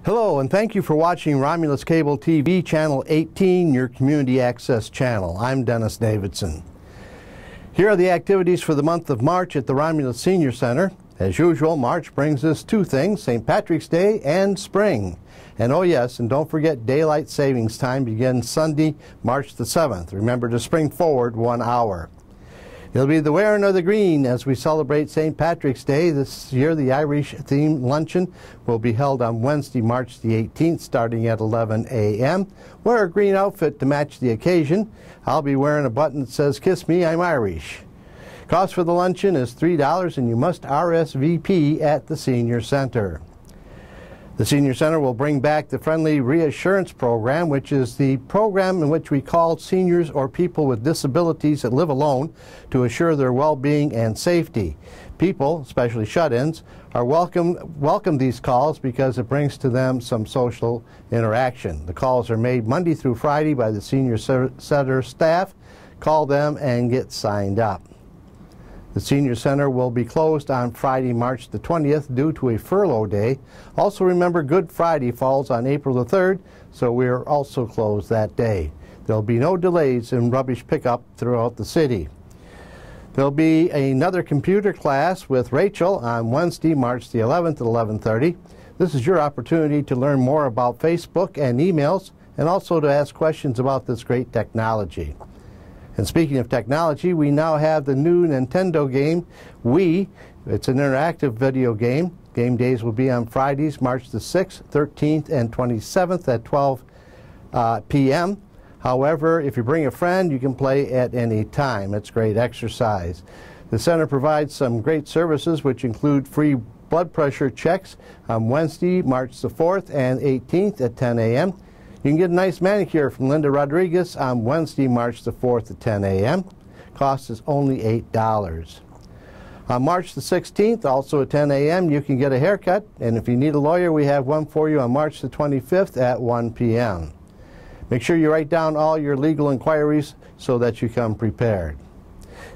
Hello, and thank you for watching Romulus Cable TV, Channel 18, your community access channel. I'm Dennis Davidson. Here are the activities for the month of March at the Romulus Senior Center. As usual, March brings us two things, St. Patrick's Day and spring. And oh yes, and don't forget daylight savings time begins Sunday, March the 7th. Remember to spring forward 1 hour. It'll be the wearing of the green as we celebrate St. Patrick's Day. This year, the Irish-themed luncheon will be held on Wednesday, March the 18th, starting at 11 a.m. Wear a green outfit to match the occasion. I'll be wearing a button that says, "Kiss me, I'm Irish." Cost for the luncheon is $3, and you must RSVP at the Senior Center. The Senior Center will bring back the Friendly Reassurance Program, which is the program in which we call seniors or people with disabilities that live alone to assure their well-being and safety. People, especially shut-ins, are welcome these calls because it brings to them some social interaction. The calls are made Monday through Friday by the Senior Center staff. Call them and get signed up. The Senior Center will be closed on Friday, March the 20th due to a furlough day. Also remember Good Friday falls on April the 3rd, so we are also closed that day. There will be no delays in rubbish pickup throughout the city. There will be another computer class with Rachel on Wednesday, March the 11th at 11:30. This is your opportunity to learn more about Facebook and emails and also to ask questions about this great technology. And speaking of technology, we now have the new Nintendo game, Wii. It's an interactive video game. Game days will be on Fridays, March the 6th, 13th, and 27th at 12 p.m. However, if you bring a friend, you can play at any time. It's great exercise. The center provides some great services, which include free blood pressure checks on Wednesday, March the 4th and 18th at 10 a.m. You can get a nice manicure from Linda Rodriguez on Wednesday, March the 4th at 10 a.m. Cost is only $8. On March the 16th, also at 10 a.m., you can get a haircut. And if you need a lawyer, we have one for you on March the 25th at 1 p.m. Make sure you write down all your legal inquiries so that you come prepared.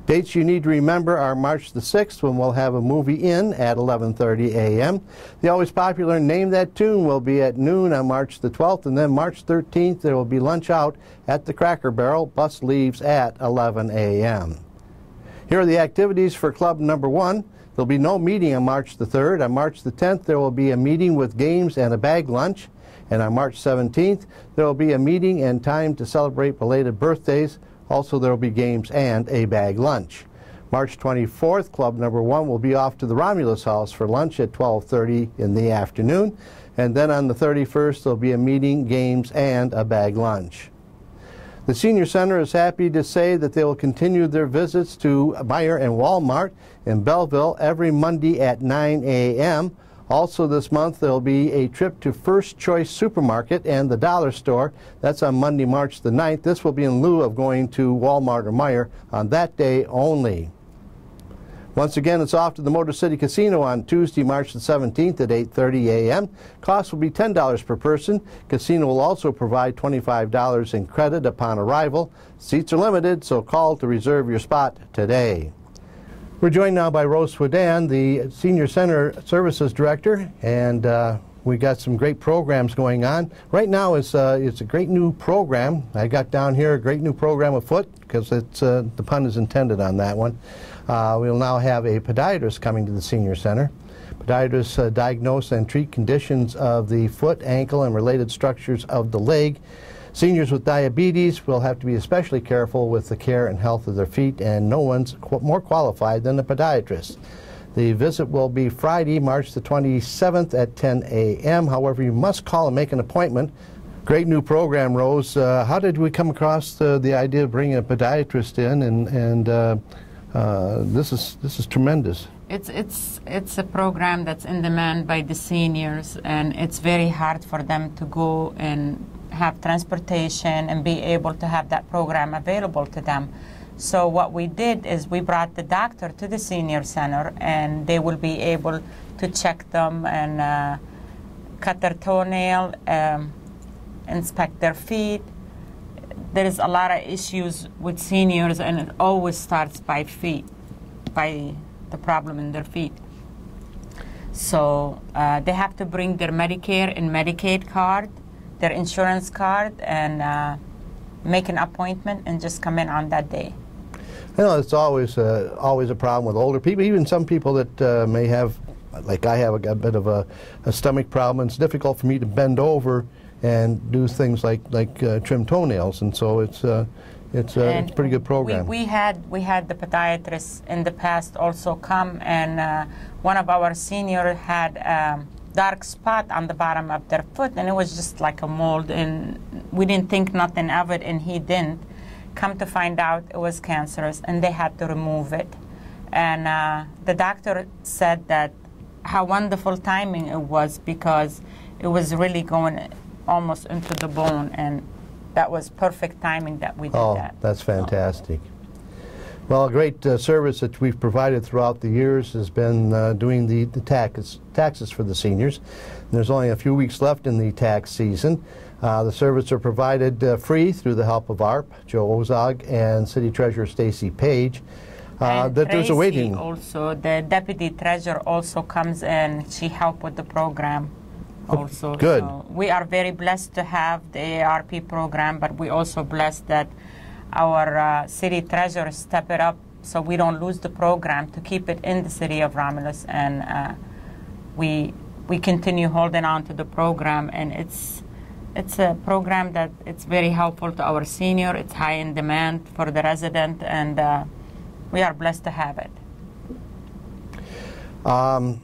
Dates you need to remember are March the 6th, when we'll have a movie in at 11:30 a.m. The always popular Name That Tune will be at noon on March the 12th, and then March 13th there will be lunch out at the Cracker Barrel. Bus leaves at 11 a.m. Here are the activities for Club Number 1. There'll be no meeting on March the 3rd. On March the 10th there will be a meeting with games and a bag lunch. And on March 17th there will be a meeting and time to celebrate belated birthdays. Also, there will be games and a bag lunch. March 24th, Club Number 1 will be off to the Romulus House for lunch at 12:30 in the afternoon. And then on the 31st, there will be a meeting, games, and a bag lunch. The Senior Center is happy to say that they will continue their visits to Meijer and Walmart in Belleville every Monday at 9 a.m. Also this month there will be a trip to First Choice Supermarket and the Dollar Store. That's on Monday, March the 9th. This will be in lieu of going to Walmart or Meijer on that day only. Once again, it's off to the Motor City Casino on Tuesday, March the 17th at 8:30 a.m. Cost will be $10 per person. Casino will also provide $25 in credit upon arrival. Seats are limited, so call to reserve your spot today. We're joined now by Rose Swadan, the Senior Center Services Director, and we got some great programs going on. Right now it's a great new program. I got down here a great new program afoot because it's the pun is intended on that one. We'll now have a podiatrist coming to the Senior Center. Podiatrists diagnose and treat conditions of the foot, ankle, and related structures of the leg. Seniors with diabetes will have to be especially careful with the care and health of their feet, and no one's more qualified than a podiatrist. The visit will be Friday, March the 27th at 10 a.m. However, you must call and make an appointment. Great new program, Rose. How did we come across the idea of bringing a podiatrist in? This is tremendous. It's a program that's in demand by the seniors, and it's very hard for them to go and have transportation and be able to have that program available to them. So what we did is we brought the doctor to the Senior Center, and they will be able to check them and cut their toenail, inspect their feet. There is a lot of issues with seniors, and it always starts by feet, by the problem in their feet. So they have to bring their Medicare and Medicaid card, their insurance card, and make an appointment and just come in on that day. You know, it's always a problem with older people, even some people that may have, like I have, a bit of a stomach problem. It's difficult for me to bend over and do things like trim toenails, and so it's a pretty good program. We had the podiatrist in the past also come, and one of our seniors had a dark spot on the bottom of their foot, and it was just like a mold, and we didn't think nothing of it, and he didn't. Come to find out it was cancerous, and they had to remove it. And the doctor said that how wonderful timing it was, because it was really going almost into the bone, and that was perfect timing that we did that. Oh, that's fantastic. Well, a great service that we've provided throughout the years has been doing the taxes for the seniors. And there's only a few weeks left in the tax season. The service are provided free through the help of ARP, Joe Ozog, and City Treasurer Stacy Page. And that there's a waiting. Also, the Deputy Treasurer also comes in. She helped with the program. Also, good. So we are very blessed to have the ARP program, but we also blessed that our city treasurer step it up so we don't lose the program, to keep it in the city of Romulus, and we continue holding on to the program, and it's a program that it's very helpful to our senior. It's high in demand for the resident, and we are blessed to have it. Well,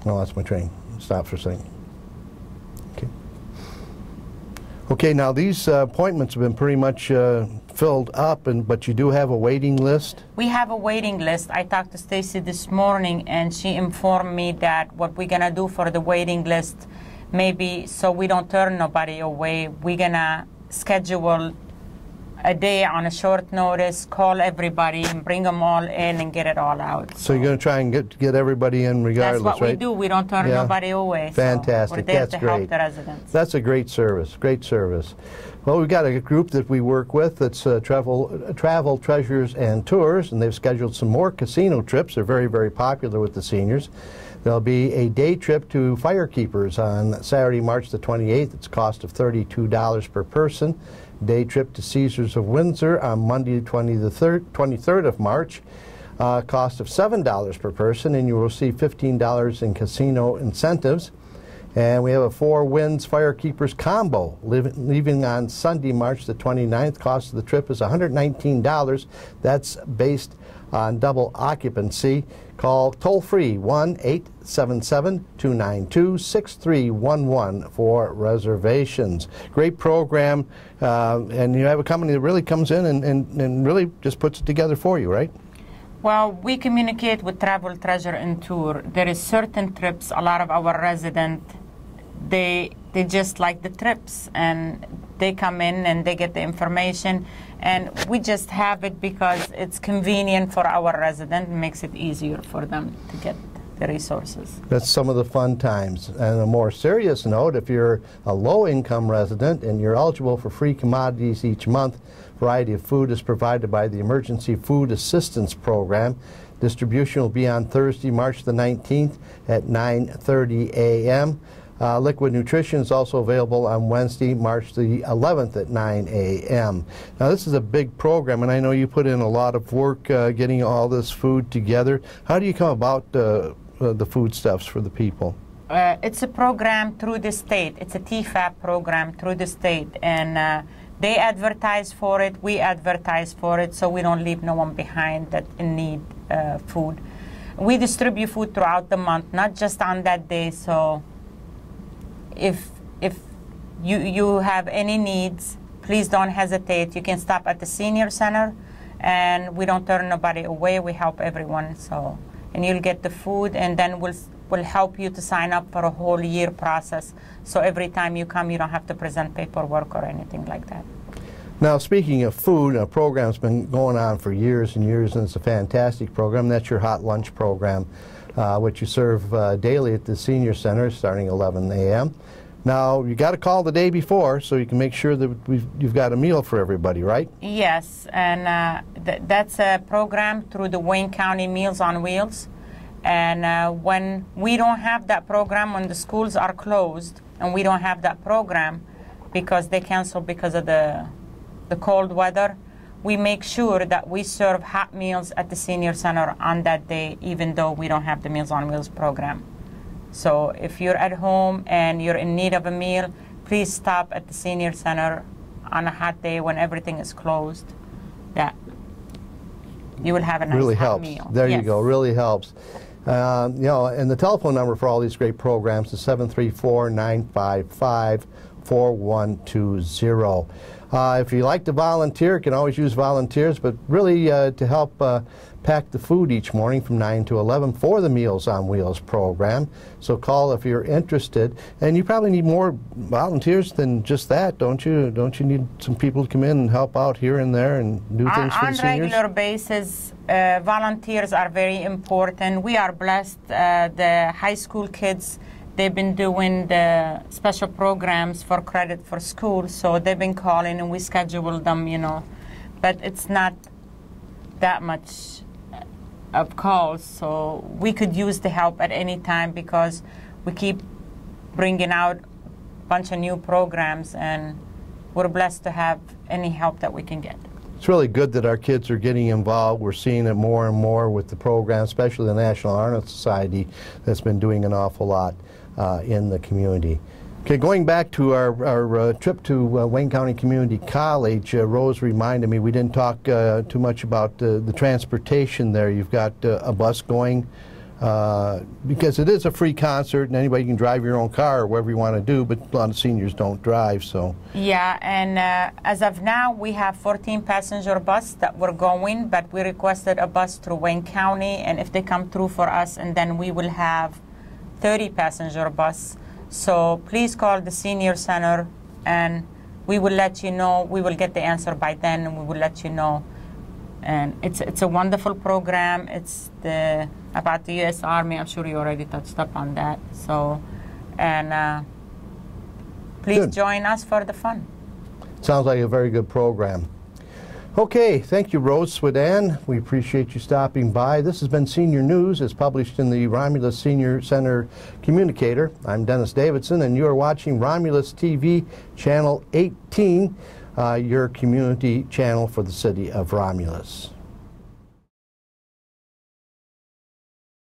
that's my train. Stop for a second. Okay, now these appointments have been pretty much filled up, but you do have a waiting list? We have a waiting list. I talked to Stacy this morning, and she informed me that what we're going to do for the waiting list, maybe so we don't turn nobody away, we're going to schedule a day on a short notice, call everybody, and bring them all in and get it all out. So you're going to try and get everybody in regardless, right? That's what we do. We don't turn nobody away. Fantastic. So we're there That's to great. help the residents. That's a great service. Great service. Well, we've got a group that we work with that's Travel, Treasures, and Tours, and they've scheduled some more casino trips. They're very, very popular with the seniors. There'll be a day trip to Firekeepers on Saturday, March the 28th. It's a cost of $32 per person. Day trip to Caesars of Windsor on Monday, the 23rd of March. Cost of $7 per person, and you will receive $15 in casino incentives. And we have a Four Winds Firekeepers combo leaving on Sunday, March the 29th. Cost of the trip is $119. That's based on double occupancy. Call toll-free 1-877-292-6311 for reservations. Great program, and you have a company that really comes in and really just puts it together for you, right? Well, we communicate with Travel, Treasure, and Tour. There is certain trips, a lot of our residents, they just like the trips, and they come in and they get the information, and we just have it because it's convenient for our resident, makes it easier for them to get the resources. That's some of the fun times. And on a more serious note, if you're a low-income resident and you're eligible for free commodities each month, a variety of food is provided by the Emergency Food Assistance Program. Distribution will be on Thursday, March the 19th at 9:30 a.m. Liquid nutrition is also available on Wednesday, March the 11th at 9 a.m. Now, this is a big program, and I know you put in a lot of work getting all this food together. How do you come about the foodstuffs for the people? It's a program through the state. It's a TFAP program through the state, and they advertise for it, we advertise for it, so we don't leave no one behind that in need food. We distribute food throughout the month, not just on that day, so if you have any needs, please don't hesitate. You can stop at the senior center, and we don't turn nobody away. We help everyone, so, and you'll get the food, and then we'll help you to sign up for a whole year process. So every time you come, you don't have to present paperwork or anything like that. Now, speaking of food, a program's been going on for years and years, and it's a fantastic program. That's your hot lunch program, which you serve daily at the senior center starting 11 a.m. Now, you got to call the day before so you can make sure that you've got a meal for everybody, right? Yes, and that's a program through the Wayne County Meals on Wheels. And when we don't have that program, when the schools are closed and we don't have that program because they cancel because of the cold weather, we make sure that we serve hot meals at the senior center on that day, even though we don't have the Meals on Wheels program. So if you're at home and you're in need of a meal, please stop at the senior center on a hot day when everything is closed. That you will have a nice really hot helps. meal. There Yes. you go. Really helps. You know, and the telephone number for all these great programs is 734-955-4120. If you like to volunteer, you can always use volunteers, but really to help pack the food each morning from 9 to 11 for the Meals on Wheels program. So call if you're interested. And you probably need more volunteers than just that, don't you? Don't you need some people to come in and help out here and there and do things for the seniors? On regular basis, volunteers are very important. We are blessed. The high school kids, they've been doing the special programs for credit for school, so they've been calling and we schedule them, you know. But it's not that much of calls, so we could use the help at any time because we keep bringing out a bunch of new programs, and we're blessed to have any help that we can get. It's really good that our kids are getting involved. We're seeing it more and more with the program, especially the National Honor Society that's been doing an awful lot in the community. Okay, going back to our trip to Wayne County Community College, Rose reminded me we didn't talk too much about the transportation there. You've got a bus going because it is a free concert and anybody can drive your own car or whatever you want to do, but a lot of seniors don't drive. So yeah, and as of now we have 14 passenger bus that we're going, but we requested a bus through Wayne County, and if they come through for us, and then we will have 30 passenger bus. So please call the senior center and we will let you know. We will get the answer by then and we will let you know. And it's a wonderful program. It's about the U.S. Army. I'm sure you already touched up on that. So, and please Good. join us for the fun. Sounds like a very good program. Okay, thank you, Rose Swadan. We appreciate you stopping by. This has been Senior News. It's published in the Romulus Senior Center Communicator. I'm Dennis Davidson, and you are watching Romulus TV, Channel 18, your community channel for the city of Romulus.